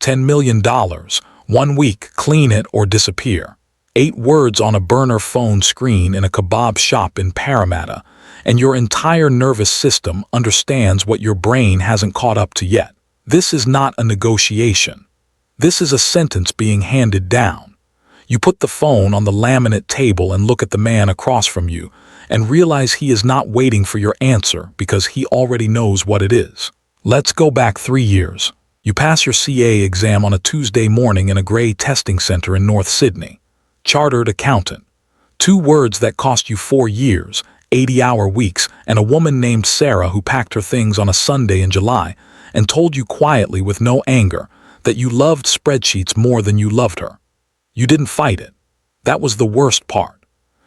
$10 million, 1 week, clean it or disappear. 8 words on a burner phone screen in a kebab shop in Parramatta, and your entire nervous system understands what your brain hasn't caught up to yet. This is not a negotiation. This is a sentence being handed down. You put the phone on the laminate table and look at the man across from you and realize he is not waiting for your answer because he already knows what it is. Let's go back 3 years. You pass your CA exam on a Tuesday morning in a grey testing centre in North Sydney. Chartered accountant. 2 words that cost you 4 years, 80-hour weeks, and a woman named Sarah who packed her things on a Sunday in July and told you quietly with no anger that you loved spreadsheets more than you loved her. You didn't fight it. That was the worst part.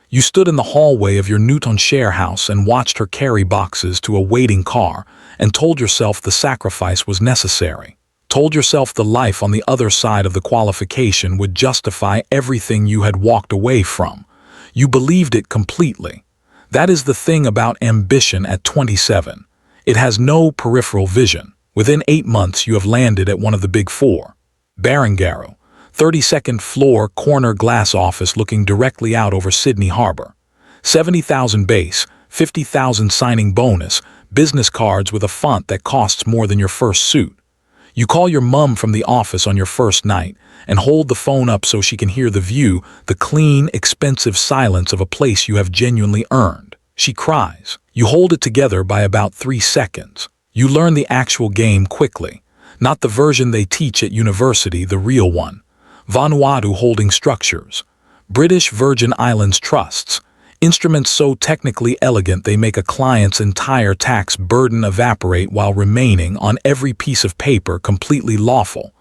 You stood in the hallway of your Newtonshire house and watched her carry boxes to a waiting car and told yourself the sacrifice was necessary. Told yourself the life on the other side of the qualification would justify everything you had walked away from. You believed it completely. That is the thing about ambition at 27. It has no peripheral vision. Within 8 months, you have landed at one of the big 4. Barangaroo, 32nd floor corner glass office looking directly out over Sydney Harbour. 70,000 base, 50,000 signing bonus, business cards with a font that costs more than your first suit. You call your mum from the office on your first night and hold the phone up so she can hear the view, the clean, expensive silence of a place you have genuinely earned. She cries. You hold it together by about 3 seconds. You learn the actual game quickly, not the version they teach at university, the real one. Vanuatu holding structures. British Virgin Islands trusts. Instruments so technically elegant they make a client's entire tax burden evaporate while remaining on every piece of paper completely lawful.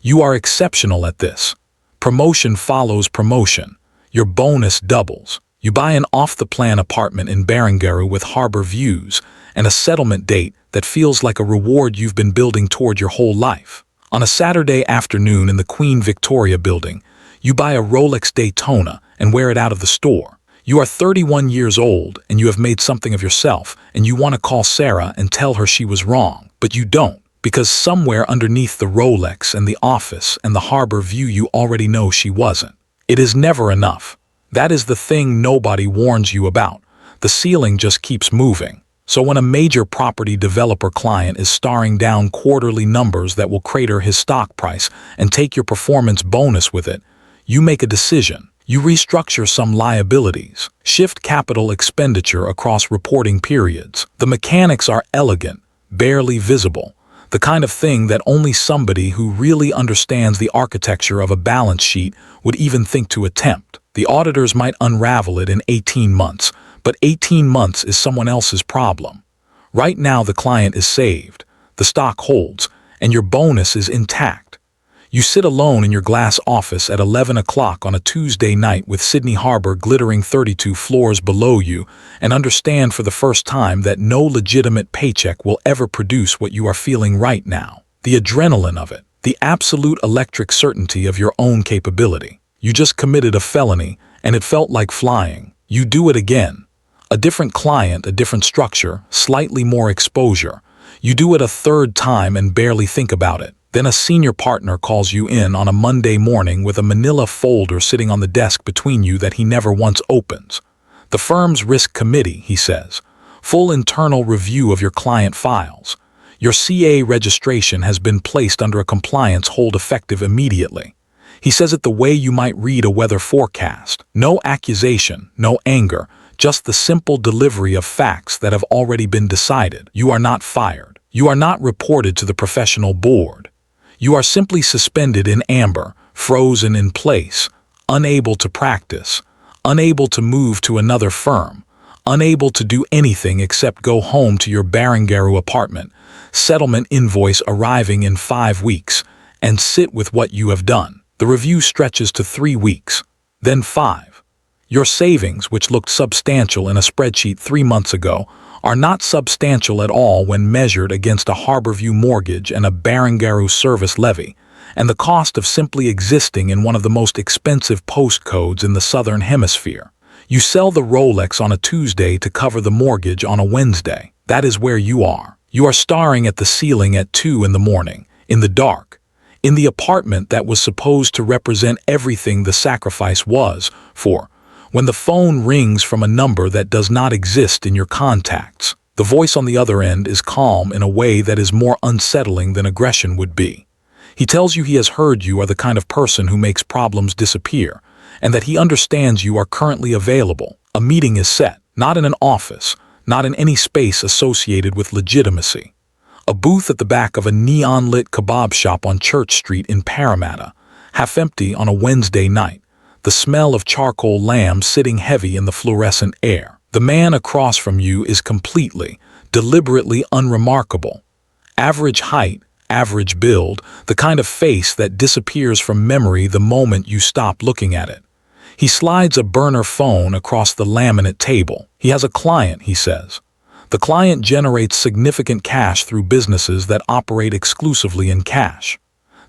You are exceptional at this. Promotion follows promotion. Your bonus doubles. You buy an off-the-plan apartment in Barangaroo with harbour views and a settlement date that feels like a reward you've been building toward your whole life. On a Saturday afternoon in the Queen Victoria building, you buy a Rolex Daytona and wear it out of the store. You are 31 years old and you have made something of yourself and you want to call Sarah and tell her she was wrong, but you don't, because somewhere underneath the Rolex and the office and the harbour view you already know she wasn't. It is never enough. That is the thing nobody warns you about. The ceiling just keeps moving. So when a major property developer client is staring down quarterly numbers that will crater his stock price and take your performance bonus with it, you make a decision. You restructure some liabilities, shift capital expenditure across reporting periods. The mechanics are elegant, barely visible, the kind of thing that only somebody who really understands the architecture of a balance sheet would even think to attempt. The auditors might unravel it in 18 months, but 18 months is someone else's problem. Right now the client is saved, the stock holds, and your bonus is intact. You sit alone in your glass office at 11 o'clock on a Tuesday night with Sydney Harbour glittering 32 floors below you and understand for the first time that no legitimate paycheck will ever produce what you are feeling right now. The adrenaline of it, the absolute electric certainty of your own capability. You just committed a felony and it felt like flying. You do it again. A different client, a different structure, slightly more exposure. You do it a 3rd time and barely think about it. Then a senior partner calls you in on a Monday morning with a manila folder sitting on the desk between you that he never once opens. The firm's risk committee, he says. Full internal review of your client files. Your CA registration has been placed under a compliance hold effective immediately. He says it the way you might read a weather forecast. No accusation, no anger, just the simple delivery of facts that have already been decided. You are not fired. You are not reported to the professional board. You are simply suspended in amber, frozen in place, unable to practice, unable to move to another firm, unable to do anything except go home to your Barangaroo apartment, settlement invoice arriving in 5 weeks, and sit with what you have done. The review stretches to 3 weeks, then 5. Your savings, which looked substantial in a spreadsheet 3 months ago, are not substantial at all when measured against a Harbourview mortgage and a Barangaroo service levy, and the cost of simply existing in one of the most expensive postcodes in the Southern Hemisphere. You sell the Rolex on a Tuesday to cover the mortgage on a Wednesday. That is where you are. You are staring at the ceiling at 2 in the morning, in the dark. in the apartment that was supposed to represent everything the sacrifice was for. When the phone rings from a number that does not exist in your contacts, the voice on the other end is calm in a way that is more unsettling than aggression would be. He tells you he has heard you are the kind of person who makes problems disappear, and that he understands you are currently available. A meeting is set, not in an office, not in any space associated with legitimacy. A booth at the back of a neon-lit kebab shop on Church Street in Parramatta, half empty on a Wednesday night, the smell of charcoal lamb sitting heavy in the fluorescent air. The man across from you is completely, deliberately unremarkable. Average height, average build, the kind of face that disappears from memory the moment you stop looking at it. He slides a burner phone across the laminate table. He has a client, he says. The client generates significant cash through businesses that operate exclusively in cash.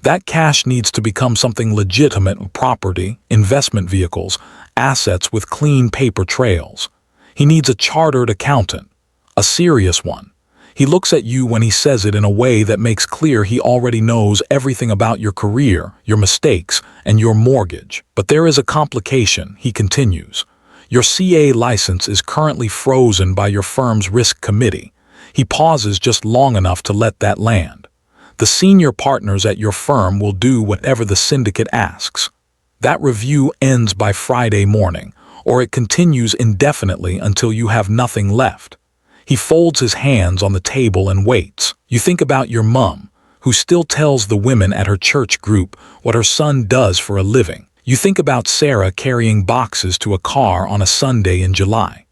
That cash needs to become something legitimate: property, investment vehicles, assets with clean paper trails. He needs a chartered accountant, a serious one. He looks at you when he says it in a way that makes clear he already knows everything about your career, your mistakes, and your mortgage. But there is a complication, he continues. Your CA license is currently frozen by your firm's risk committee. He pauses just long enough to let that land. The senior partners at your firm will do whatever the syndicate asks. That review ends by Friday morning, or it continues indefinitely until you have nothing left. He folds his hands on the table and waits. You think about your mum, who still tells the women at her church group what her son does for a living. You think about Sarah carrying boxes to a car on a Sunday in July.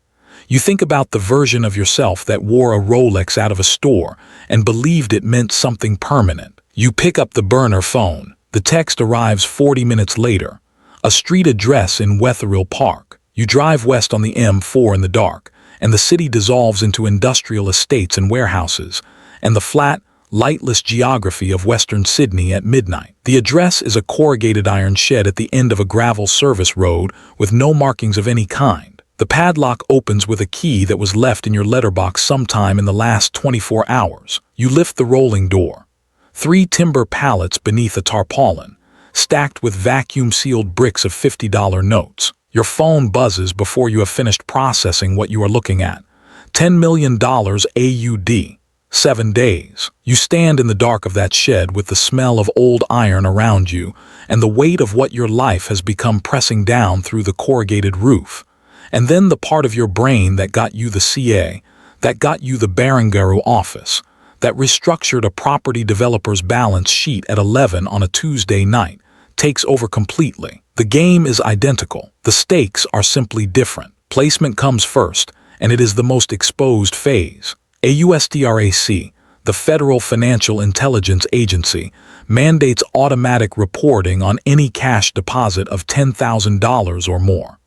You think about the version of yourself that wore a Rolex out of a store and believed it meant something permanent. You pick up the burner phone. The text arrives 40 minutes later. A street address in Wetherill Park. You drive west on the M4 in the dark, and the city dissolves into industrial estates and warehouses, and the flat, lightless geography of Western Sydney at midnight. The address is a corrugated iron shed at the end of a gravel service road with no markings of any kind. The padlock opens with a key that was left in your letterbox sometime in the last 24 hours. You lift the rolling door. 3 timber pallets beneath a tarpaulin, stacked with vacuum-sealed bricks of $50 notes. Your phone buzzes before you have finished processing what you are looking at. $10 million AUD. 7 days. You stand in the dark of that shed with the smell of old iron around you and the weight of what your life has become pressing down through the corrugated roof. And then the part of your brain that got you the CA, that got you the Barangaroo office, that restructured a property developer's balance sheet at 11 on a Tuesday night, takes over completely. The game is identical. The stakes are simply different. Placement comes first, and it is the most exposed phase. AUSTRAC, the Federal Financial Intelligence Agency, mandates automatic reporting on any cash deposit of $10,000 or more.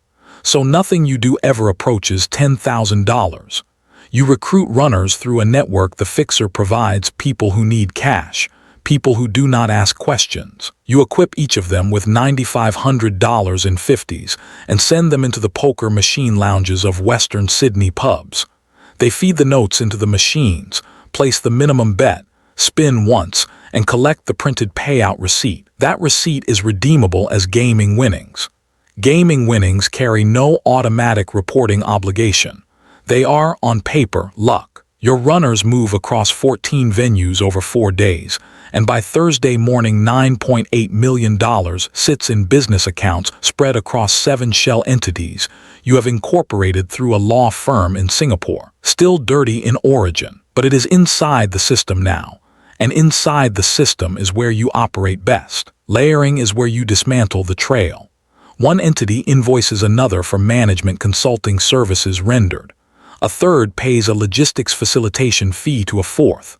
So nothing you do ever approaches $10,000. You recruit runners through a network the fixer provides: people who need cash, people who do not ask questions. You equip each of them with $9,500 in 50s and send them into the poker machine lounges of Western Sydney pubs. They feed the notes into the machines, place the minimum bet, spin once, and collect the printed payout receipt. That receipt is redeemable as gaming winnings. Gaming winnings carry no automatic reporting obligation. They are, on paper, luck. Your runners move across 14 venues over 4 days, and by Thursday morning $9.8 million sits in business accounts spread across 7 shell entities you have incorporated through a law firm in Singapore. Still dirty in origin, but it is inside the system now, and inside the system is where you operate best. Layering is where you dismantle the trail. One entity invoices another for management consulting services rendered. A third pays a logistics facilitation fee to a fourth.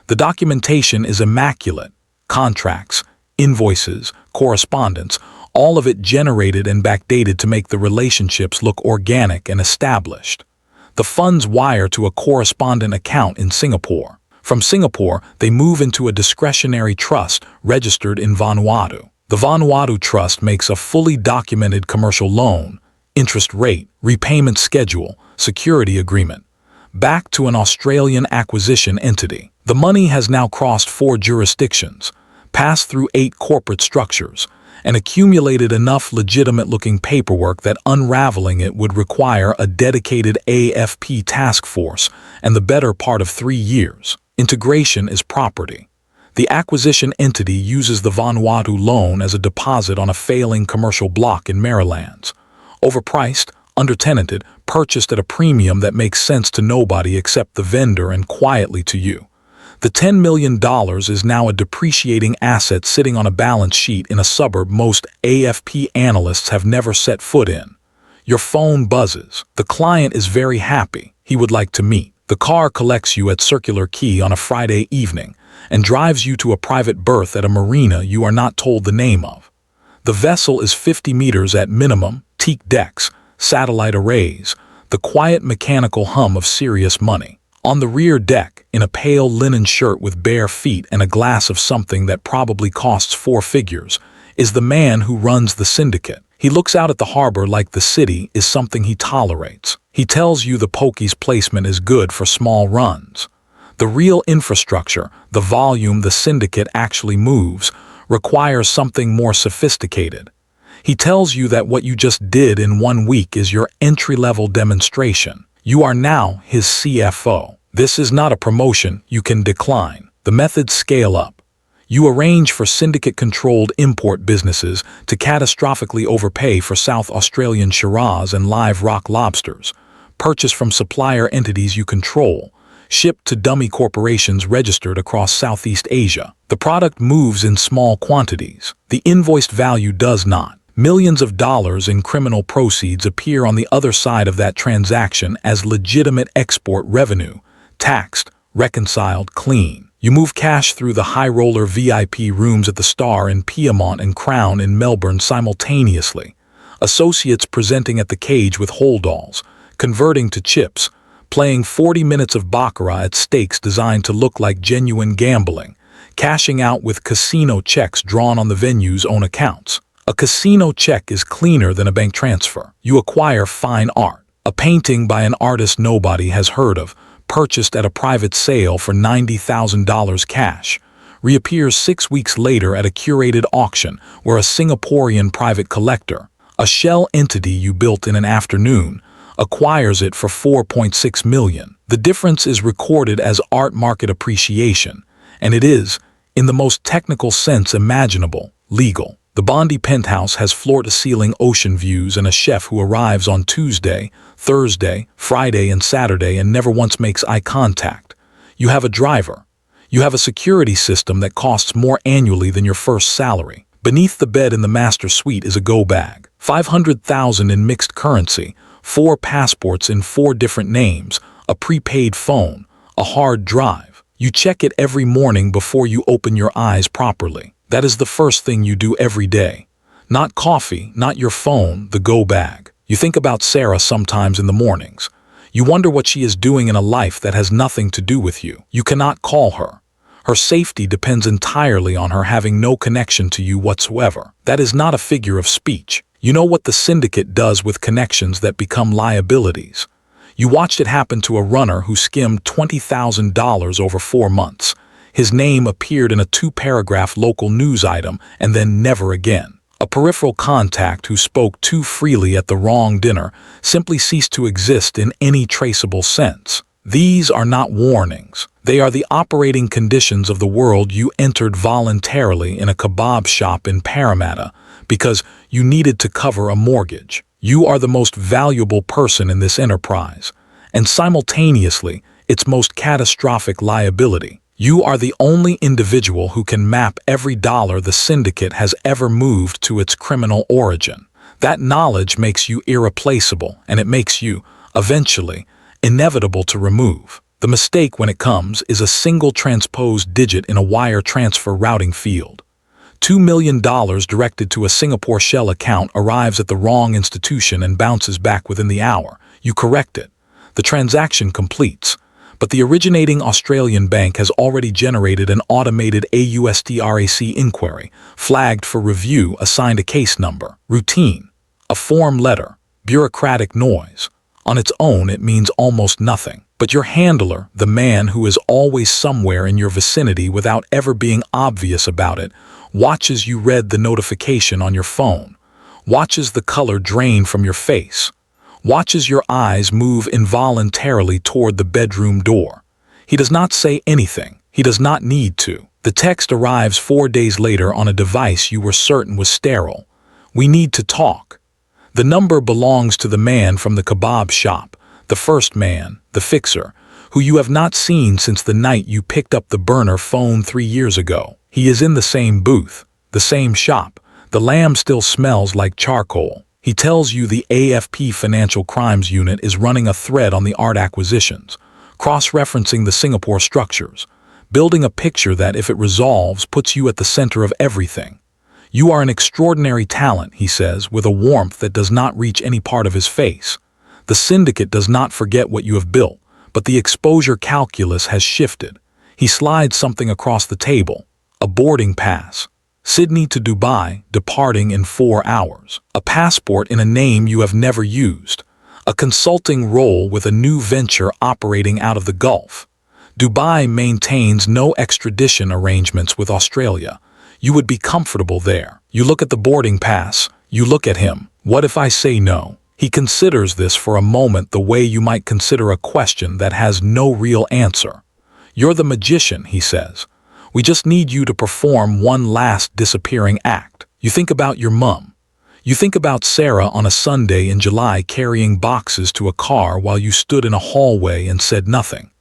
The documentation is immaculate. Contracts, invoices, correspondence, all of it generated and backdated to make the relationships look organic and established. The funds wire to a correspondent account in Singapore. From Singapore, they move into a discretionary trust registered in Vanuatu. The Vanuatu trust makes a fully documented commercial loan, interest rate, repayment schedule, security agreement, back to an Australian acquisition entity. The money has now crossed 4 jurisdictions, passed through 8 corporate structures, and accumulated enough legitimate-looking paperwork that unraveling it would require a dedicated AFP task force and the better part of 3 years. Integration is property. The acquisition entity uses the Vanuatu loan as a deposit on a failing commercial block in Maryland. Overpriced, undertenanted, purchased at a premium that makes sense to nobody except the vendor and quietly to you. The $10 million is now a depreciating asset sitting on a balance sheet in a suburb most AFP analysts have never set foot in. Your phone buzzes. The client is very happy. He would like to meet. The car collects you at Circular Quay on a Friday evening and drives you to a private berth at a marina you are not told the name of. The vessel is 50 meters at minimum, teak decks, satellite arrays, the quiet mechanical hum of serious money. On the rear deck, in a pale linen shirt with bare feet and a glass of something that probably costs 4 figures, is the man who runs the Syndicate. He looks out at the harbor like the city is something he tolerates. He tells you the pokey's placement is good for small runs. The real infrastructure, the volume the Syndicate actually moves, requires something more sophisticated. He tells you that what you just did in 1 week is your entry-level demonstration. You are now his CFO. This is not a promotion you can decline. The methods scale up. You arrange for syndicate-controlled import businesses to catastrophically overpay for South Australian Shiraz and live rock lobsters, purchase from supplier entities you control, shipped to dummy corporations registered across Southeast Asia. The product moves in small quantities. The invoiced value does not. Millions of dollars in criminal proceeds appear on the other side of that transaction as legitimate export revenue, taxed, reconciled, clean. You move cash through the high-roller VIP rooms at the Star in Piedmont and Crown in Melbourne simultaneously. Associates presenting at the cage with holdalls, converting to chips, playing 40 minutes of baccarat at stakes designed to look like genuine gambling, cashing out with casino checks drawn on the venue's own accounts. A casino check is cleaner than a bank transfer. You acquire fine art. A painting by an artist nobody has heard of, purchased at a private sale for $90,000 cash, reappears 6 weeks later at a curated auction where a Singaporean private collector, a shell entity you built in an afternoon, acquires it for $4.6 million. The difference is recorded as art market appreciation, and it is, in the most technical sense imaginable, legal. The Bondi penthouse has floor-to-ceiling ocean views and a chef who arrives on Tuesday, Thursday, Friday, and Saturday and never once makes eye contact. You have a driver. You have a security system that costs more annually than your first salary. Beneath the bed in the master suite is a go bag. $500,000 in mixed currency, 4 passports in 4 different names, a prepaid phone, a hard drive. You check it every morning before you open your eyes properly. That is the first thing you do every day. Not coffee, not your phone, the go bag. You think about Sarah sometimes in the mornings. You wonder what she is doing in a life that has nothing to do with you. You cannot call her. Her safety depends entirely on her having no connection to you whatsoever. That is not a figure of speech. You know what the Syndicate does with connections that become liabilities. You watched it happen to a runner who skimmed $20,000 over 4 months. His name appeared in a 2-paragraph local news item and then never again. A peripheral contact who spoke too freely at the wrong dinner simply ceased to exist in any traceable sense. These are not warnings. They are the operating conditions of the world you entered voluntarily in a kebab shop in Parramatta because you needed to cover a mortgage. You are the most valuable person in this enterprise, and simultaneously its most catastrophic liability. You are the only individual who can map every dollar the Syndicate has ever moved to its criminal origin. That knowledge makes you irreplaceable, and it makes you, eventually, inevitable to remove. The mistake when it comes is a single transposed digit in a wire transfer routing field. $2 million directed to a Singapore Shell account arrives at the wrong institution and bounces back within the hour. You correct it. The transaction completes. But the originating Australian bank has already generated an automated AUSTRAC inquiry, flagged for review, assigned a case number. Routine. A form letter. Bureaucratic noise. On its own, it means almost nothing. But your handler, the man who is always somewhere in your vicinity without ever being obvious about it, watches you read the notification on your phone, watches the color drain from your face, watches your eyes move involuntarily toward the bedroom door. He does not say anything. He does not need to. The text arrives 4 days later on a device you were certain was sterile. We need to talk. The number belongs to the man from the kebab shop, the first man, the fixer, who you have not seen since the night you picked up the burner phone 3 years ago. He is in the same booth, the same shop. The lamb still smells like charcoal. He tells you the AFP Financial Crimes Unit is running a thread on the art acquisitions, cross-referencing the Singapore structures, building a picture that, if it resolves, puts you at the center of everything. You are an extraordinary talent, he says, with a warmth that does not reach any part of his face. The syndicate does not forget what you have built, but the exposure calculus has shifted. He slides something across the table. A boarding pass. Sydney to Dubai, departing in 4 hours. A passport in a name you have never used. A consulting role with a new venture operating out of the Gulf. Dubai maintains no extradition arrangements with Australia. You would be comfortable there. You look at the boarding pass. You look at him. What if I say no? He considers this for a moment the way you might consider a question that has no real answer. You're the magician, he says. We just need you to perform one last disappearing act. You think about your mum. You think about Sarah on a Sunday in July carrying boxes to a car while you stood in a hallway and said nothing.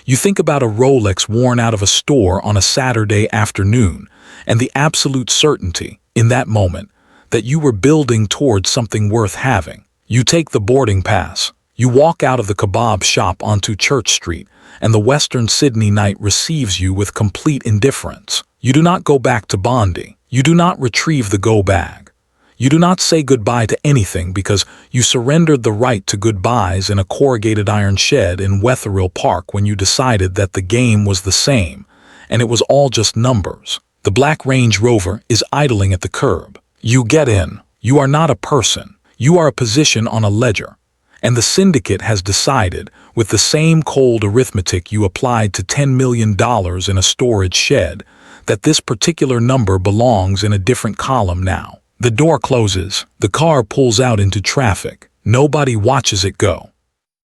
You think about a Rolex worn out of a store on a Saturday afternoon and the absolute certainty, in that moment, that you were building towards something worth having. You take the boarding pass. You walk out of the kebab shop onto Church Street, and the Western Sydney night receives you with complete indifference. You do not go back to Bondi. You do not retrieve the go bag. You do not say goodbye to anything because you surrendered the right to goodbyes in a corrugated iron shed in Wetherill Park when you decided that the game was the same, and it was all just numbers. The black Range Rover is idling at the curb. You get in. You are not a person. You are a position on a ledger. And the syndicate has decided, with the same cold arithmetic you applied to $10 million in a storage shed, that this particular number belongs in a different column now. The door closes. The car pulls out into traffic. Nobody watches it go.